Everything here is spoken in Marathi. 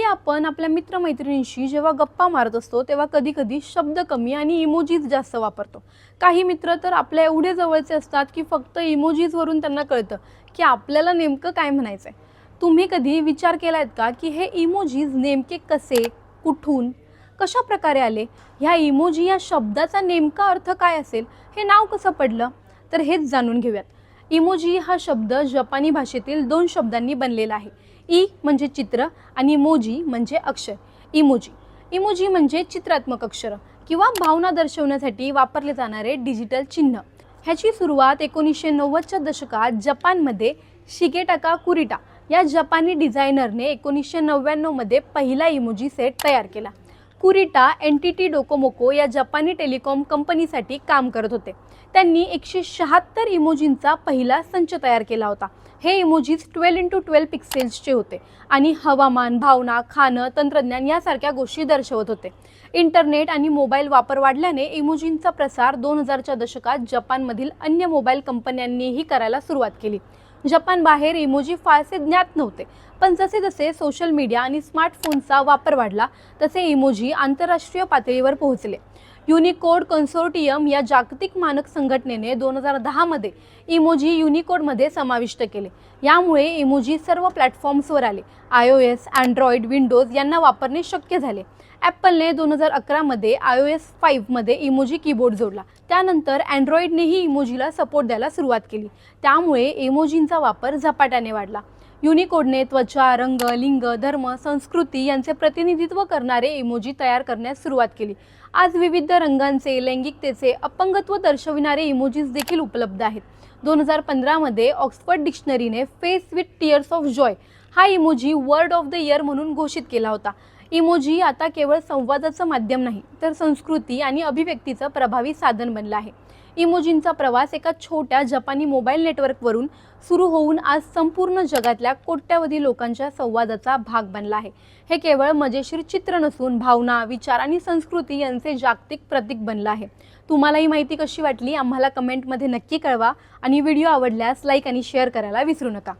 आपण आपल्या मित्रमैत्रिणींशी जेव्हा गप्पा मारत असतो तेव्हा कधी-कधी शब्द कमी आणि इमोजीज जास्त वापरतो. काही मित्र तर आपल्या एवढे जवळचे असतात की फक्त इमोजीजवरून त्यांना कळतं की आपल्याला नेमकं काय म्हणायचंय. तुम्ही कधी विचार केलायत का की हे इमोजीज नेमके कसे, कुठून, कशा प्रकारे आले? ह्या इमोजी या शब्दाचा नेमका अर्थ काय असेल? हे नाव कसं पडलं? तर हेच जाणून घेऊयात. इमोजी हा शब्द जपानी भाषेतील दोन शब्दांनी बनलेला आहे. ई म्हणजे चित्र आणि मोजी म्हणजे अक्षर. इमोजी इमोजी म्हणजे चित्रात्मक अक्षर किंवा भावना दर्शवण्यासाठी वापरले जाणारे डिजिटल चिन्ह. ह्याची सुरुवात 1990च्या दशकात जपानमध्ये शिगेटाका कुरिटा या जपानी डिझायनरने 1999मध्ये पहिला इमोजी सेट तयार केला. कुरिटा एनटीटी डोकोमोको या जपानी टेलिकॉम कंपनीसाठी काम करत होते. त्यांनी 176 इमोजींचा पहिला संच तयार केला होता. हे इमोजीज 12x12 पिक्सेल्सचे होते आणि हवामान, भावना, खाणं, तंत्रज्ञान यासारख्या गोष्टी दर्शवत होते. इंटरनेट आणि मोबाईल वापर वाढल्याने इमोजींचा प्रसार 2000च्या दशकात जपानमधील अन्य मोबाईल कंपन्यांनीही करायला सुरुवात केली. जपान बाहेर इमोजी फारसे ज्ञात नव्हते, पण जसे जसे सोशल मीडिया आणि स्मार्टफोनचा वापर वाढला तसे इमोजी आंतरराष्ट्रीय पातळीवर पोहोचले. युनिकोड कन्सोर्टियम या जागतिक मानक संघटनेने 2010मध्ये इमोजी युनिकोडमध्ये समाविष्ट केले. यामुळे इमोजी सर्व प्लॅटफॉर्म्सवर आले. iOS, अँड्रॉइड, विंडोज यांना वापरणे शक्य झाले. ॲपलने 2011मध्ये iOS 5मध्ये इमोजी कीबोर्ड जोडला. त्यानंतर अँड्रॉइडनेही इमोजीला सपोर्ट द्यायला सुरुवात केली. त्यामुळे इमोजींचा वापर झपाट्याने वाढला. युनिकोडने त्वचा, रंग, लिंग, धर्म, संस्कृती यांचे प्रतिनिधित्व करणारे इमोजी तयार करण्यास सुरुवात केली. आज विविध रंगांचे, लैंगिकतेचे, अपंगत्व दर्शविणारे इमोजीज देखील उपलब्ध आहेत. 2015मध्ये ऑक्सफर्ड डिक्शनरीने face with tears of joy हा emoji word of the year म्हणून घोषित केला होता. इमोजी आता केवळ संवादाचं माध्यम नाही, तर संस्कृती आणि अभिव्यक्तीचं प्रभावी साधन बनलं आहे. इमोजींचा प्रवास एका छोट्या जपानी मोबाईल नेटवर्कवरून सुरू होऊन आज संपूर्ण जगातल्या कोट्यावधी लोकांच्या संवादाचा भाग बनला आहे. हे केवळ मजेशीर चित्र नसून भावना, विचार आणि संस्कृती यांचे जागतिक प्रतीक बनलं आहे. तुम्हाला ही माहिती कशी वाटली आम्हाला कमेंटमध्ये नक्की कळवा आणि व्हिडिओ आवडल्यास लाईक आणि शेअर करायला विसरू नका.